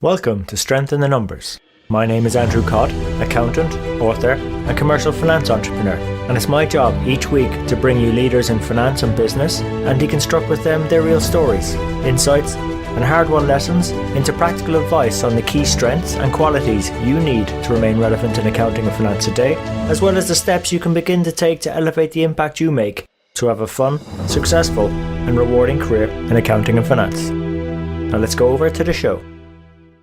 Welcome to Strength in the Numbers. My name is Andrew Codd, accountant, author, and commercial finance entrepreneur, and it's my job each week to bring you leaders in finance and business and deconstruct with them their real stories, insights, and hard-won lessons into practical advice on the key strengths and qualities you need to remain relevant in accounting and finance today, as well as the steps you can begin to take to elevate the impact you make to have a fun, successful, and rewarding career in accounting and finance. Now let's go over to the show.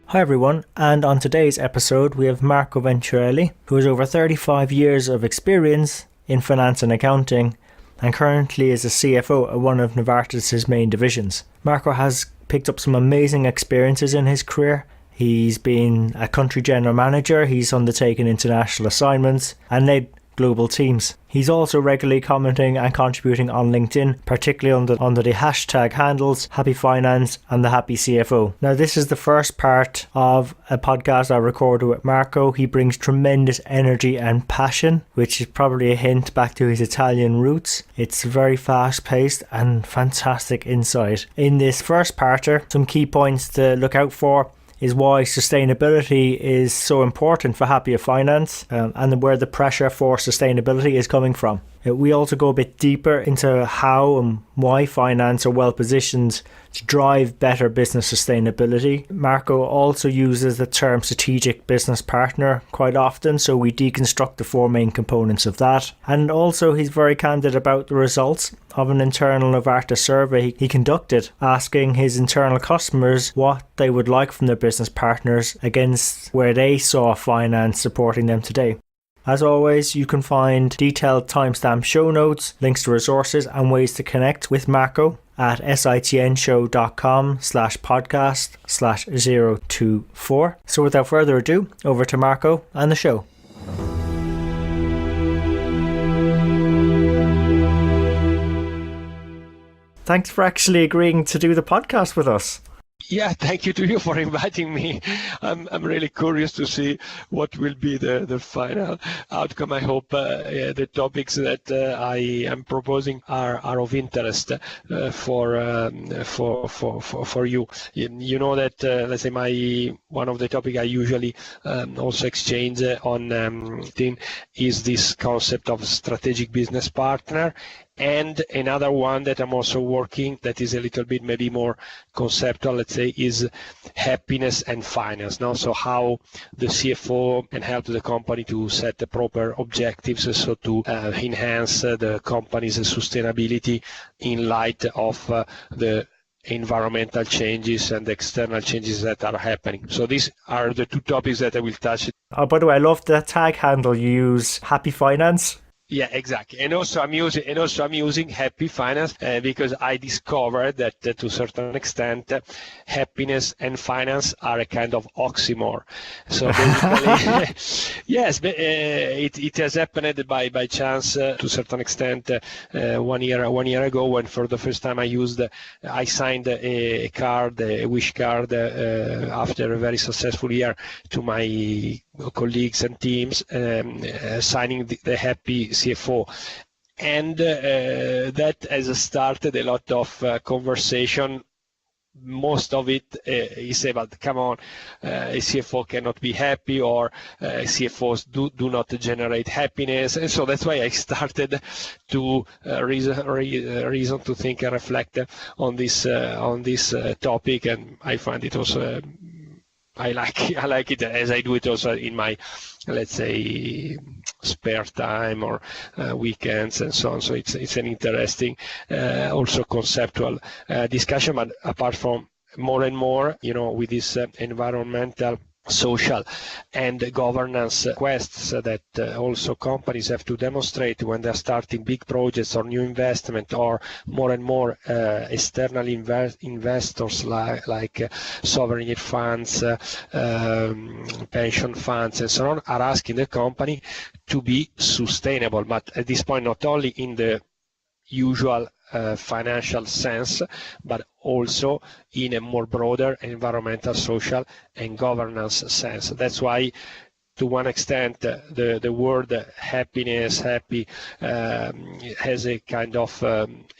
Hi everyone, and on today's episode we have Marco Venturelli, who has over 35 years of experience in finance and accounting and currently is a CFO at one of Novartis' main divisions. Marco has picked up some amazing experiences in his career. He's been a country general manager, he's undertaken international assignments and led global teams. He's also regularly commenting and contributing on LinkedIn, particularly under the hashtag handles Happy Finance and the Happy CFO. Now this is the first part of a podcast I recorded with Marco. He brings tremendous energy and passion, which is probably a hint back to his Italian roots. It's very fast paced and fantastic insight. In this first parter, some key points to look out for is why sustainability is so important for happier finance and where the pressure for sustainability is coming from. We also go a bit deeper into how and why finance are well positioned to drive better business sustainability. Marco also uses the term strategic business partner quite often, so we deconstruct the four main components of that. And also he's very candid about the results of an internal Novartis survey he conducted, asking his internal customers what they would like from their business partners against where they saw finance supporting them today. As always, you can find detailed timestamp show notes, links to resources and ways to connect with Marco at sitnshow.com/podcast/024. So without further ado, over to Marco and the show. Thanks for actually agreeing to do the podcast with us. Yeah, thank you to you for inviting me. I'm really curious to see what will be the final outcome. I hope the topics that I am proposing are of interest for you. You know that let's say one of the topics I usually also exchange on LinkedIn is this concept of strategic business partner. And another one that I'm also working that is a little bit maybe more conceptual, let's say, is happiness and finance. Now, so how the CFO can help the company to set the proper objectives, so to enhance the company's sustainability in light of the environmental changes and external changes that are happening. So these are the two topics that I will touch. Oh, by the way, I love the tag handle you use, Happy Finance. Yeah, exactly. And also I'm using Happy Finance because I discovered that to a certain extent happiness and finance are a kind of oxymoron. So basically, yes, it has happened by chance to a certain extent 1 year ago when for the first time I signed a wish card after a very successful year to my colleagues and teams, signing the Happy CFO, and that has started a lot of conversation. Most of it is about, come on, a CFO cannot be happy, or CFOs do not generate happiness, and so that's why I started to reason to think and reflect on this topic, and I find it also. I like it as I do it also in my, let's say, spare time or weekends and so on. So it's an interesting, also conceptual discussion. But apart from more and more, with this environmental, social and governance quests that also companies have to demonstrate when they're starting big projects or new investment, or more and more external investors like sovereign funds, pension funds and so on are asking the company to be sustainable, but at this point not only in the usual financial sense, but also in a more broader environmental, social, and governance sense. That's why to one extent, the word happiness, happy, has a kind of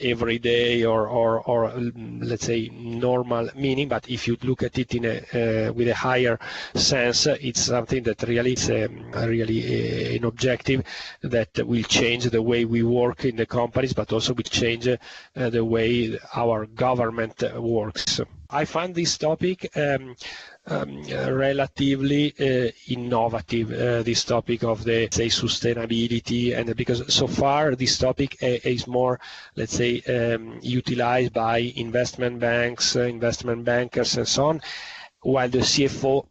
everyday or let's say normal meaning. But if you look at it in with a higher sense, it's something that really is really an objective that will change the way we work in the companies, but also will change the way our government works. I find this topic relatively innovative, this topic of the, say, sustainability, and because so far this topic is more, let's say, utilized by investment banks, investment bankers, and so on, while the CFO,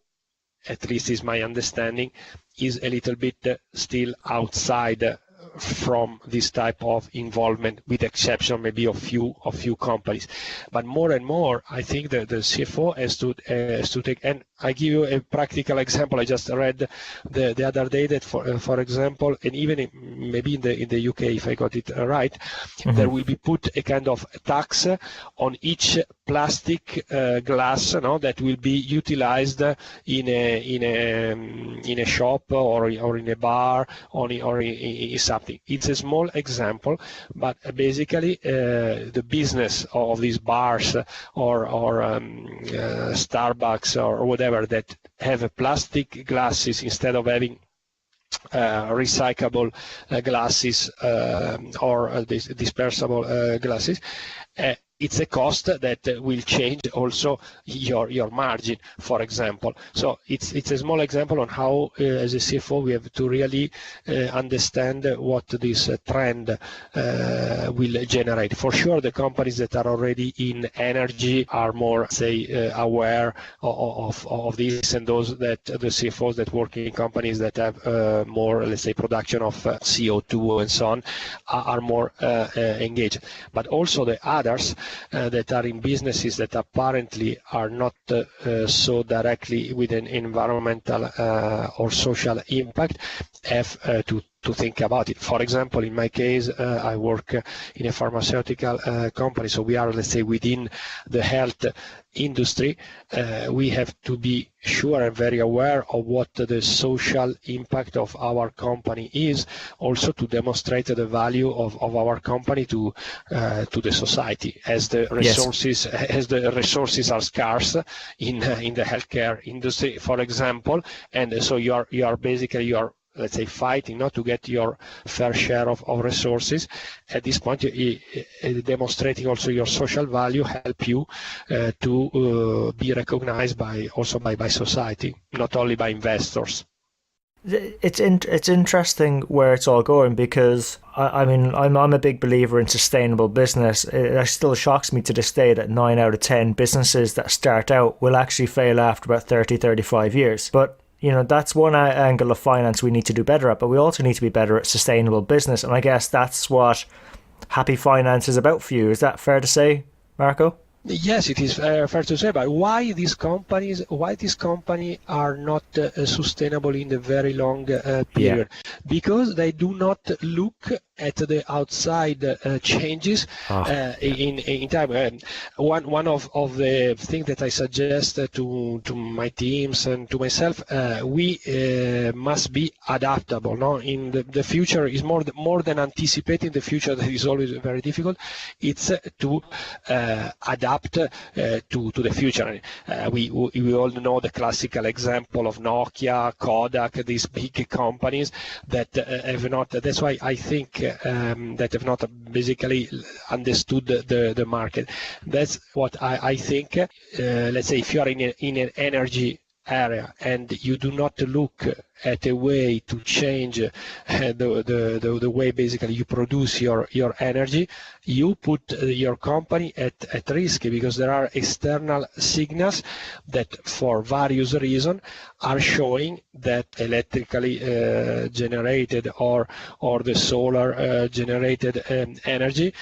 at least is my understanding, is a little bit still outside from this type of involvement, with exception maybe of few companies. But more and more, I think that the CFO has to take. And I give you a practical example. I just read the other day that, for example, and even maybe in the UK, if I got it right, there will be put a kind of tax on each plastic glass, that will be utilized in a shop or in a bar or in something. It's a small example, but basically the business of these bars or Starbucks or whatever that have plastic glasses instead of having recyclable glasses or dispersible glasses, it's a cost that will change also your margin, for example. So it's a small example on how, as a CFO, we have to really understand what this trend will generate. For sure, the companies that are already in energy are more, say, aware of this, and those that the CFOs that work in companies that have more, let's say, production of CO2 and so on are more engaged. But also the others that are in businesses that apparently are not so directly with an environmental or social impact have to think about it. For example, in my case, I work in a pharmaceutical company, so we are, let's say, within the health industry. We have to be sure and very aware of what the social impact of our company is, also to demonstrate the value of our company to the society, as the resources are scarce in the healthcare industry, for example, and so you are basically, let's say, fighting not to get your fair share of resources. At this point, demonstrating also your social value help you to be recognized by society, not only by investors. It's interesting where it's all going, because I mean I'm a big believer in sustainable business. It still shocks me to this day that 9 out of 10 businesses that start out will actually fail after about 30-35 years. But that's one angle of finance we need to do better at, but we also need to be better at sustainable business. And I guess that's what Happy Finance is about for you. Is that fair to say, Marco? Yes, it is fair to say. But why these companies are not sustainable in the very long period? Because they do not look at the outside changes in time. One of the things that I suggest to my teams and to myself, we must be adaptable. No, in the future is more than anticipating the future, that is always very difficult. It's to adapt to the future. We all know the classical example of Nokia, Kodak, these big companies that have not. That's why I think that have not basically understood the market. That's what I think. Let's say if you are in an energy area and you do not look at a way to change the way basically you produce your energy, you put your company at risk, because there are external signals that for various reasons are showing that electrically generated or the solar generated energy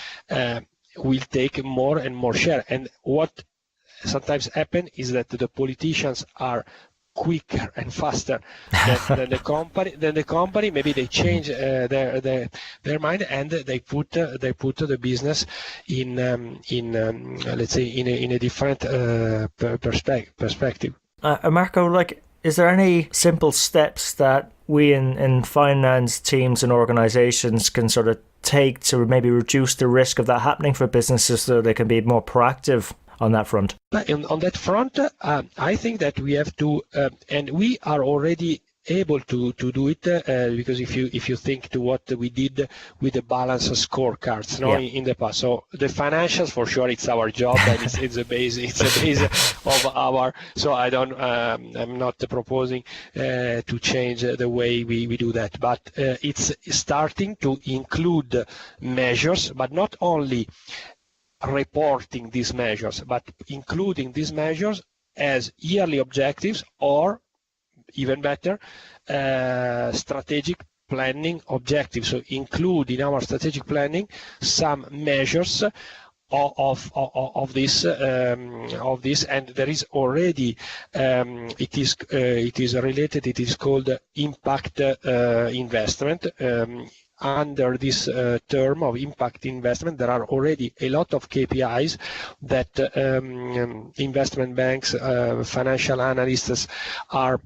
will take more and more share. And what sometimes happen is that the politicians are quicker and faster than the company. Maybe they change their mind, and they put the business in let's say in a different perspective. Marco, like, Is there any simple steps that we in finance teams and organizations can sort of take to maybe reduce the risk of that happening for businesses so they can be more proactive on that front? On that front, I think that we have to, and we are already able to do it because if you think to what we did with the balance scorecards in the past. So the financials, for sure, it's our job, and it's a base of our. So I'm not proposing to change the way we do that, but it's starting to include measures, but not only reporting these measures, but including these measures as yearly objectives, or even better, strategic planning objectives. So include in our strategic planning some measures of this, and there is already it is related. It is called impact investment. Under this term of impact investment, there are already a lot of KPIs that investment banks, financial analysts are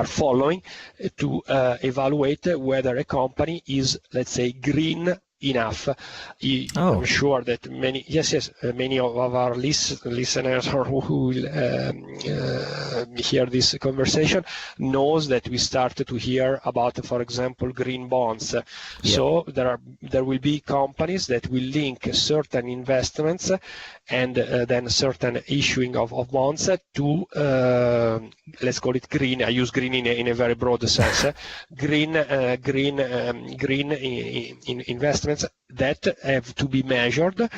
following to evaluate whether a company is, let's say, green enough. I'm sure that many of our listeners or who will hear this conversation knows that we started to hear about, for example, green bonds. So there will be companies that will link certain investments and then certain issuing of bonds to let's call it green. I use green in a very broad sense. Green investments that have to be measured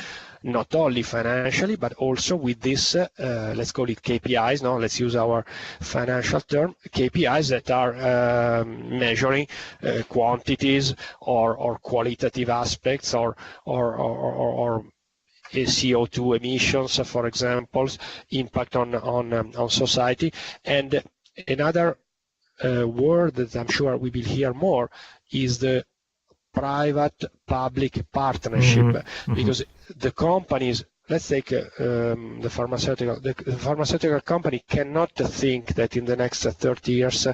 not only financially but also with this let's call it KPIs. No, let's use our financial term, KPIs that are measuring quantities or qualitative aspects or CO2 emissions, for example, impact on society. And another word that I'm sure we will hear more is the private-public partnership, because the companies, let's take the pharmaceutical company cannot think that in the next 30 years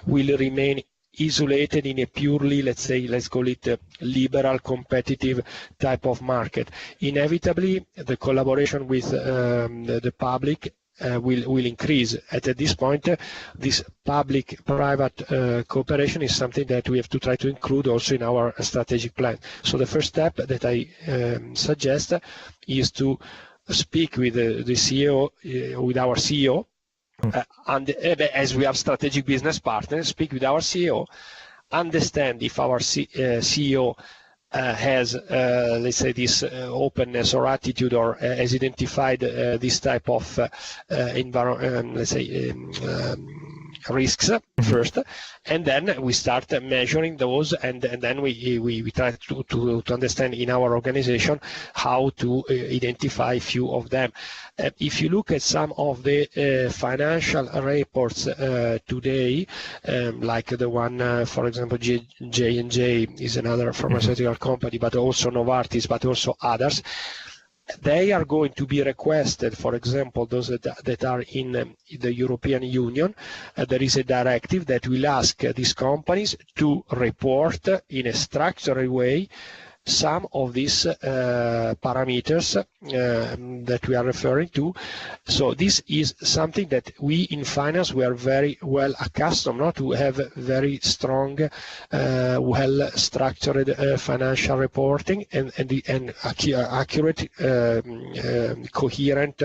will remain isolated in a purely, let's call it liberal, competitive type of market. Inevitably, the collaboration with the public will increase. At this point, this public-private cooperation is something that we have to try to include also in our strategic plan. So the first step that I suggest is to speak with the CEO, with our CEO, and as we have strategic business partners, speak with our CEO, understand if our CEO has, let's say, this openness or attitude, or has identified this type of risks first, and then we start measuring those, and then we try to understand in our organization how to identify few of them. If you look at some of the financial reports today, like the one, for example, J&J is another pharmaceutical company, but also Novartis, but also others, they are going to be requested, for example, those that are in the European Union. There is a directive that will ask these companies to report in a structured way some of these parameters that we are referring to. So this is something that we in finance, we are very well accustomed to have very strong, well-structured financial reporting and accurate, coherent,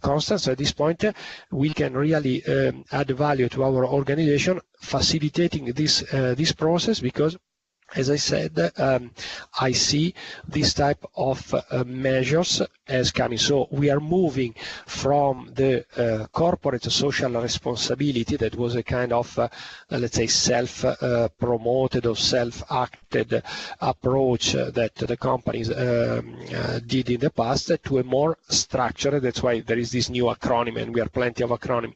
constant. So at this point, we can really add value to our organization, facilitating this process, because, as I said, I see this type of measures as coming. So we are moving from the corporate social responsibility that was a kind of, let's say, self-promoted or self-acted approach that the companies did in the past, to a more structured. That's why there is this new acronym, and we are plenty of acronym,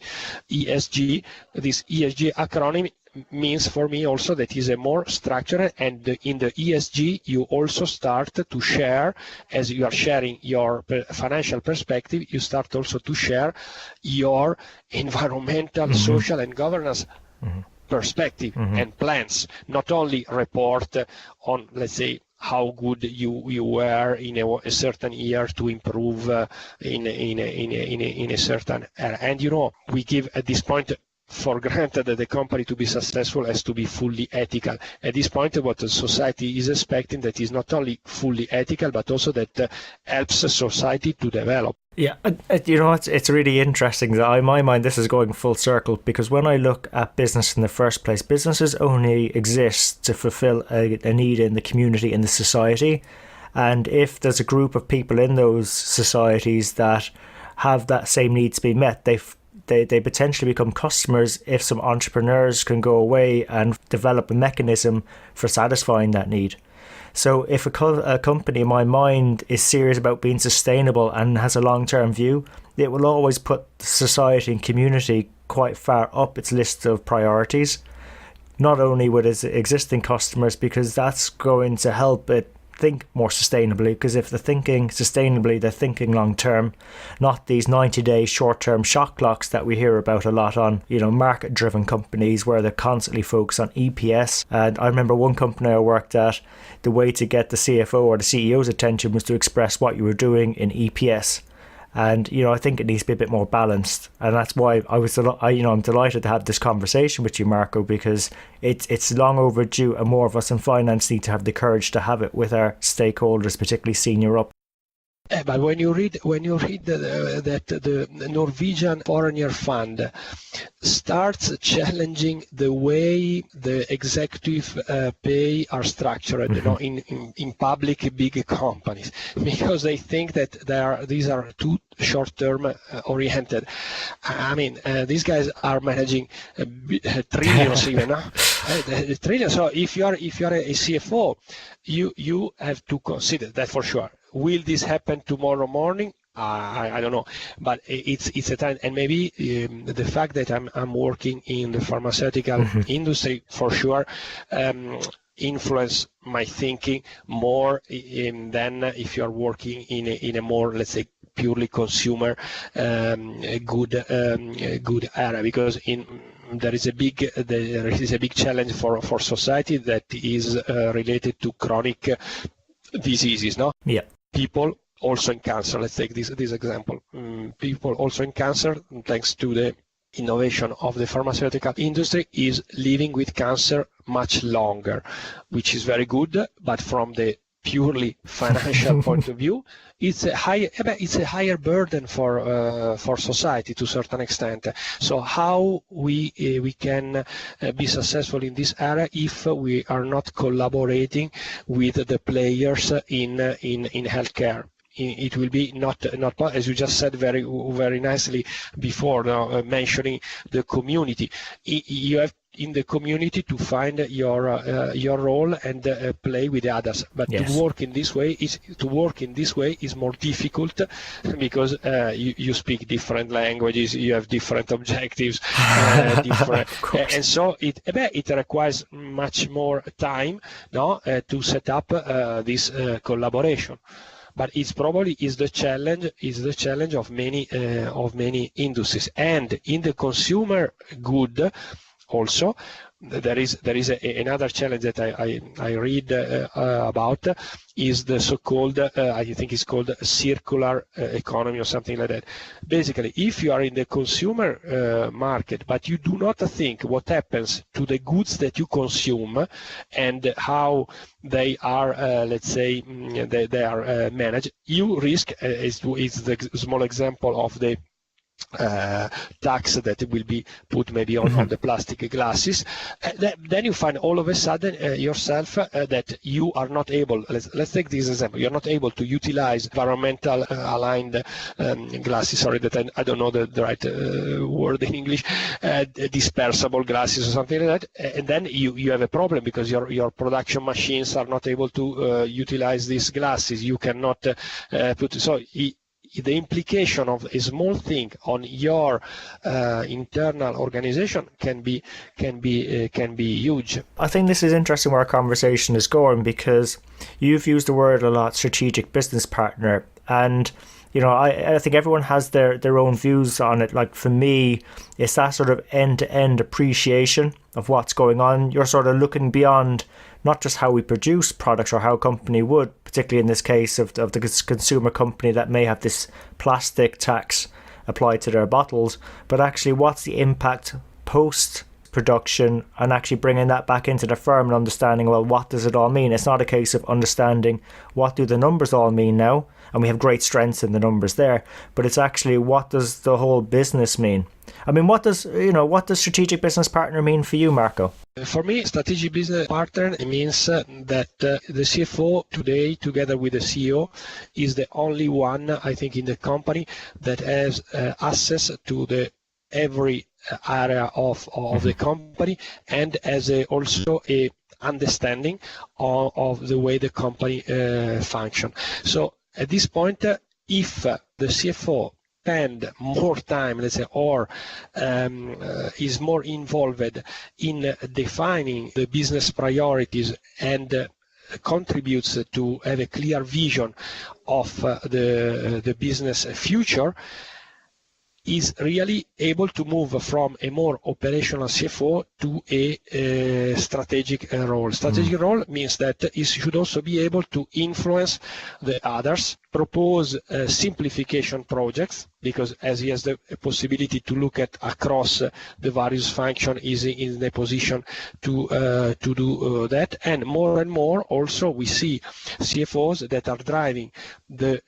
ESG. This ESG acronym means for me also that is a more structured, and in the ESG you also start to share, as you are sharing your financial perspective, you start also to share your environmental, social and governance perspective and plans, not only report on, let's say, how good you were in a certain year to improve in a certain area. And we give at this point for granted that the company to be successful has to be fully ethical. At this point, what the society is expecting that is not only fully ethical, but also that helps society to develop. Yeah, it's really interesting that in my mind this is going full circle, because when I look at business in the first place, businesses only exist to fulfill a need in the community, in the society. And if there's a group of people in those societies that have that same needs being met, they potentially become customers if some entrepreneurs can go away and develop a mechanism for satisfying that need. So if a company, in my mind, is serious about being sustainable and has a long-term view, it will always put society and community quite far up its list of priorities, not only with its existing customers, because that's going to help it think more sustainably, because if they're thinking sustainably, they're thinking long term, not these 90-day short-term shock clocks that we hear about a lot on, market-driven companies where they're constantly focused on EPS. And I remember one company I worked at, the way to get the CFO or the CEO's attention was to express what you were doing in EPS. And, I think it needs to be a bit more balanced. And that's why I'm delighted to have this conversation with you, Marco, because it's long overdue, and more of us in finance need to have the courage to have it with our stakeholders, particularly senior up. But when you read that the Norwegian Foreigner Fund starts challenging the way the executive pay are structured, in public big companies, because they think that these are too short-term oriented. I mean, these guys are managing trillions even, trillions. So if you are a CFO, you have to consider that for sure. Will this happen tomorrow morning? I don't know, but it's a time, and maybe the fact that I'm working in the pharmaceutical industry for sure influence my thinking more than if you are working in a more, let's say, purely consumer good area, because there is a big challenge for society that is related to chronic diseases, no? Yeah. People also in cancer, let's take this example. People also in cancer, thanks to the innovation of the pharmaceutical industry, is living with cancer much longer, which is very good, but from the purely financial point of view, it's a higher burden for society to a certain extent. So how we can be successful in this area if we are not collaborating with the players in healthcare? It will be not as you just said very very nicely before, mentioning the community. You have in the community to find your role and play with the others, but yes. to work in this way is more difficult, because you speak different languages, you have different objectives, and so it requires much more time to set up this collaboration. But it's probably the challenge of many industries. And in the consumer good also, there is another challenge that I read about, is the so-called I think it's called circular economy or something like that. Basically, if you are in the consumer market, but you do not think what happens to the goods that you consume and how they are, let's say, they are managed, you risk, is the small example of the tax that will be put maybe on the plastic glasses, then you find all of a sudden yourself that you are not able, let's take this example, you're not able to utilize environmental aligned glasses, sorry that I don't know the right word in English, dispersible glasses or something like that, and then you have a problem because your production machines are not able to utilize these glasses. You cannot put, so the implication of a small thing on your internal organization can be huge. I think this is interesting where our conversation is going, because you've used the word a lot, strategic business partner, and I think everyone has their own views on it. Like for me, it's that sort of end-to-end appreciation of what's going on. You're sort of looking beyond not just how we produce products or how a company would, particularly in this case of the consumer company that may have this plastic tax applied to their bottles, but actually what's the impact post-production, and actually bringing that back into the firm and understanding, well, what does it all mean? It's not a case of understanding what do the numbers all mean now, and we have great strengths in the numbers there, but it's actually what does the whole business mean? I mean, what does strategic business partner mean for you, Marco? For me, strategic business partner means that the CFO today, together with the CEO, is the only one, I think, in the company that has access to every area of the company, and has also a understanding of the way the company function. So at this point, if the CFO spend more time, let's say, or is more involved in defining the business priorities and contributes to have a clear vision of the business future, is really able to move from a more operational CFO to a strategic role. Strategic role means that he should also be able to influence the others, propose simplification projects, because as he has the possibility to look at across the various functions, is in the position to do that. And more also we see CFOs that are driving the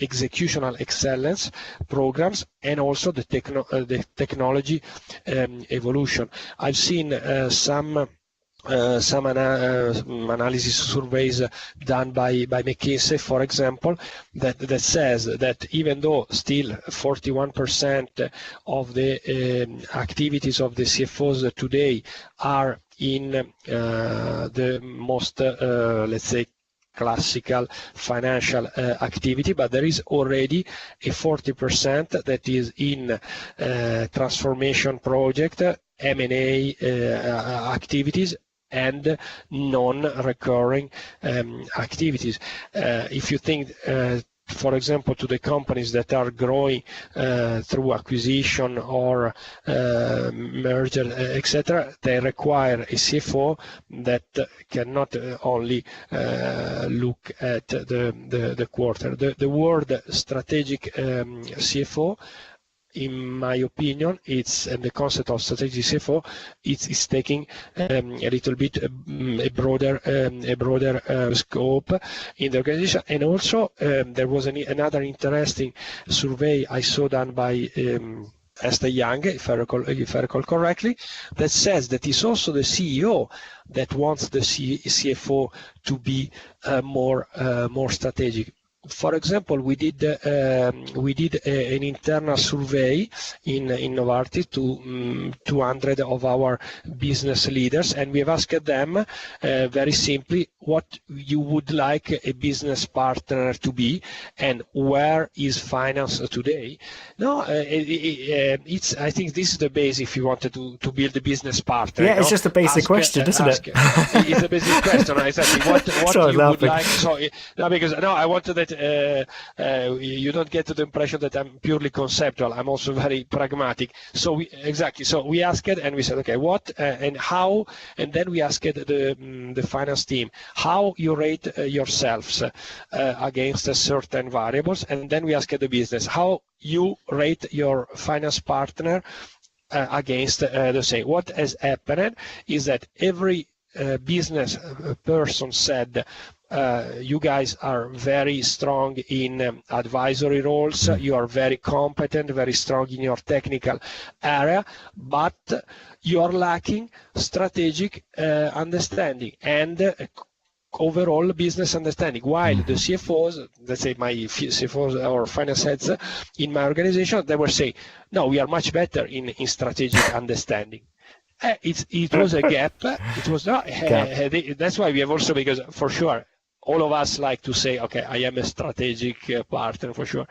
executional excellence programs and also the technology evolution. I've seen some analysis surveys done by McKinsey, for example, that says that even though still 41% of the activities of the CFOs today are in the most, let's say, classical financial activity, but there is already a 40% that is in transformation project, M&A activities, and non-recurring activities. If you think, for example, to the companies that are growing through acquisition or merger, etc., they require a CFO that cannot only look at the quarter. The word strategic CFO, in my opinion, and the concept of strategic CFO, it's taking a little bit a broader scope in the organization. And also there was another interesting survey I saw done by Esther Young, if I recall correctly, that says that it's also the CEO that wants the CFO to be more strategic. For example, we did an internal survey in Novartis to 200 of our business leaders, and we have asked them very simply what you would like a business partner to be and where is finance today. No, I think this is the base if you wanted to build a business partner. Yeah, it's just a basic question, isn't it? It's a basic question, exactly. What you would like. So, I wanted that. You don't get to the impression that I'm purely conceptual. I'm also very pragmatic. So we asked and we said, okay, what and how, and then we asked the finance team how you rate yourselves against certain variables, and then we asked the business how you rate your finance partner against the same. What has happened is that every business person said, you guys are very strong in advisory roles, you are very competent, very strong in your technical area, but you are lacking strategic understanding and overall business understanding, while the CFOs, let's say my CFOs or finance heads in my organization, they were saying, no, we are much better in strategic understanding. It was a gap. It was not. That's why we have also, because for sure, all of us like to say, okay, I am a strategic partner for sure.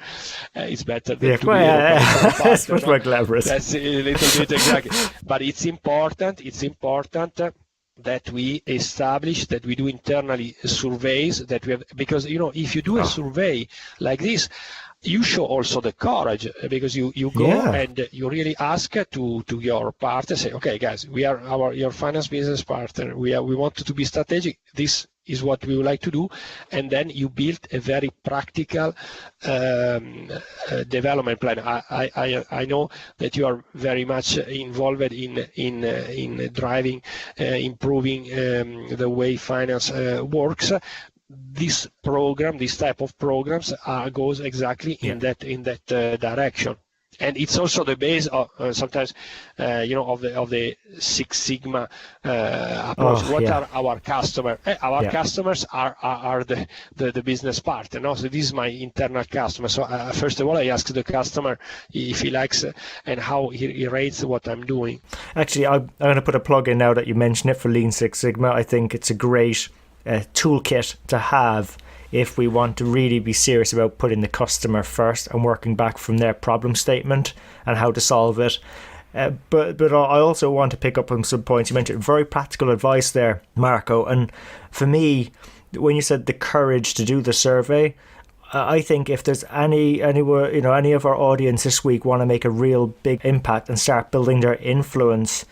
It's better than to be partner. It's much more glamorous. That's a little bit exactly. But it's important that we establish, that we do internally surveys, that we have, because if you do a survey like this, you show also the courage, because you go and you really ask to your partner, say, okay, guys, we are your finance business partner. We want to be strategic. This is what we would like to do, and then you build a very practical development plan. I know that you are very much involved in driving, improving the way finance works. This type of programs goes exactly in that direction, and it's also the base of sometimes of the Six Sigma approach. What are our customers? Our customers are the business partner. No? So this is my internal customer. So first of all, I ask the customer if he likes and how he rates what I'm doing. Actually, I'm going to put a plug in now that you mention it for Lean Six Sigma. I think it's a great toolkit to have if we want to really be serious about putting the customer first and working back from their problem statement and how to solve it. But I also want to pick up on some points. You mentioned very practical advice there, Marco. And for me, when you said the courage to do the survey, I think if there's any of our audience this week want to make a real big impact and start building their influence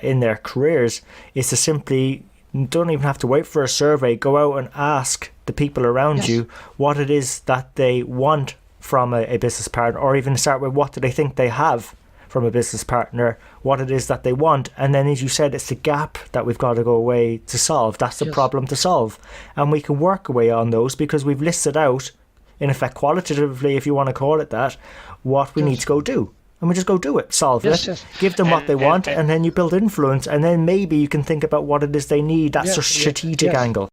in their careers, is to simply, don't even have to wait for a survey, go out and ask the people around you what it is that they want from a business partner, or even start with what do they think they have from a business partner, what it is that they want. And then, as you said, it's the gap that we've got to go away to solve. That's the problem to solve. And we can work away on those because we've listed out, in effect, qualitatively, if you want to call it that, what we need to go do. And we just go do it, solve it, give them what they want, and then you build influence, and then maybe you can think about what it is they need. That's a strategic angle.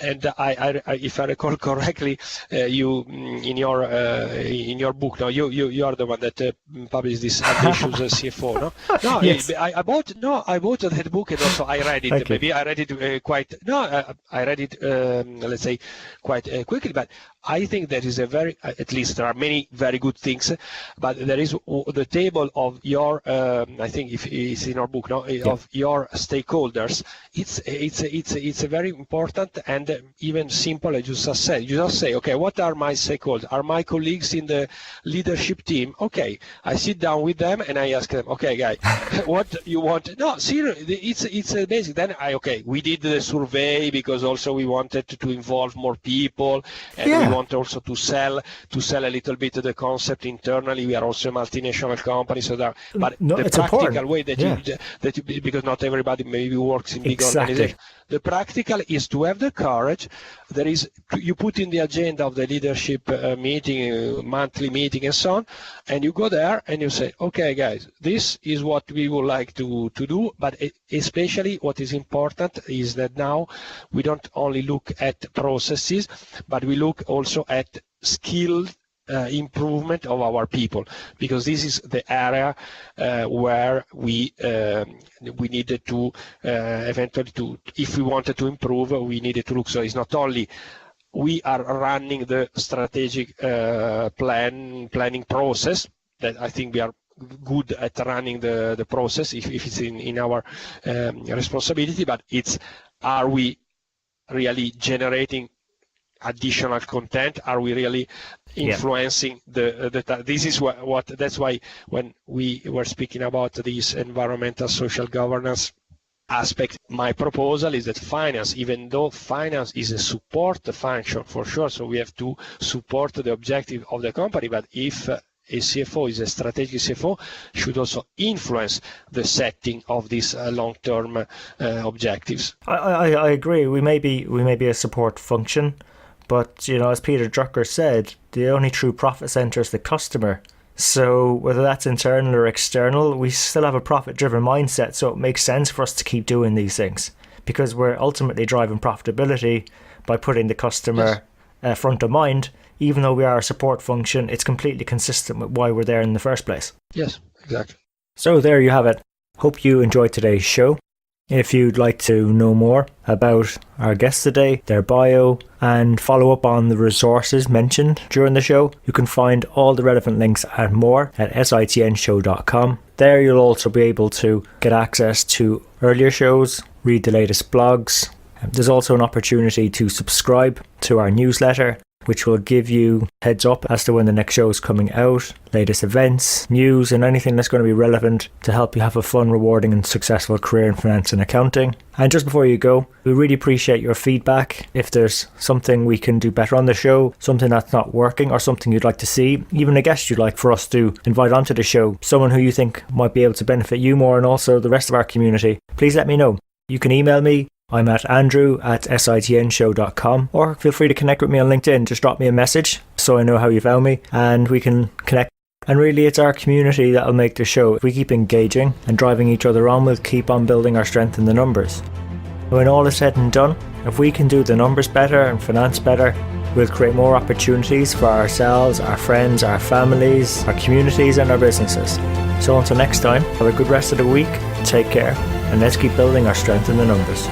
And I, if I recall correctly, you in your book, now you are the one that published this ambitious CFO, no? No, yes. I bought that book, and also I read it. Okay. Maybe I read it I read it let's say quite quickly, but I think there is at least there are many very good things, but there is the table of your, I think if it's in our book, no, of your stakeholders. It's a very important and even simple, as you just said. You just say, okay, what are my stakeholders? Are my colleagues in the leadership team? Okay, I sit down with them and I ask them, okay, guys, what you want? No, seriously, it's basic. Then we did the survey because also we wanted to involve more people, and we want also to sell a little bit of the concept internally. We are also a multinational company, so that. But the practical important way that you, because not everybody maybe works in big organizations. The practical is to have the courage. You put in the agenda of the leadership meeting, monthly meeting, and so on, and you go there and you say, okay, guys, this is what we would like to do. But especially what is important is that now we don't only look at processes, but we look also at skilled improvement of our people, because this is the area where we needed to eventually if we wanted to improve, we needed to look. So it's not only we are running the strategic planning process, that I think we are good at running the process if it's in our responsibility, but are we really generating additional content? Are we really influencing this is that's why when we were speaking about this environmental social governance aspect, my proposal is that finance, even though finance is a support function for sure, so we have to support the objective of the company, but if a CFO is a strategic CFO, should also influence the setting of these long-term objectives. I agree. We may be a support function, but as Peter Drucker said, the only true profit center is the customer. So whether that's internal or external, we still have a profit-driven mindset. So it makes sense for us to keep doing these things because we're ultimately driving profitability by putting the customer front of mind. Even though we are a support function, it's completely consistent with why we're there in the first place. Yes, exactly. So there you have it. Hope you enjoyed today's show. If you'd like to know more about our guests today, their bio, and follow up on the resources mentioned during the show, you can find all the relevant links and more at sitnshow.com. There you'll also be able to get access to earlier shows, read the latest blogs. There's also an opportunity to subscribe to our newsletter, which will give you heads up as to when the next show is coming out, latest events, news, and anything that's going to be relevant to help you have a fun, rewarding and successful career in finance and accounting. And just before you go, we really appreciate your feedback. If there's something we can do better on the show, something that's not working, or something you'd like to see, even a guest you'd like for us to invite onto the show, someone who you think might be able to benefit you more and also the rest of our community, please let me know. You can email me. I'm at andrew@sitnshow.com, or feel free to connect with me on LinkedIn. Just drop me a message so I know how you found me and we can connect. And really, it's our community that'll make the show. If we keep engaging and driving each other on, we'll keep on building our strength in the numbers. When all is said and done, if we can do the numbers better and finance better, we'll create more opportunities for ourselves, our friends, our families, our communities and our businesses. So until next time, have a good rest of the week, take care, and let's keep building our strength in the numbers.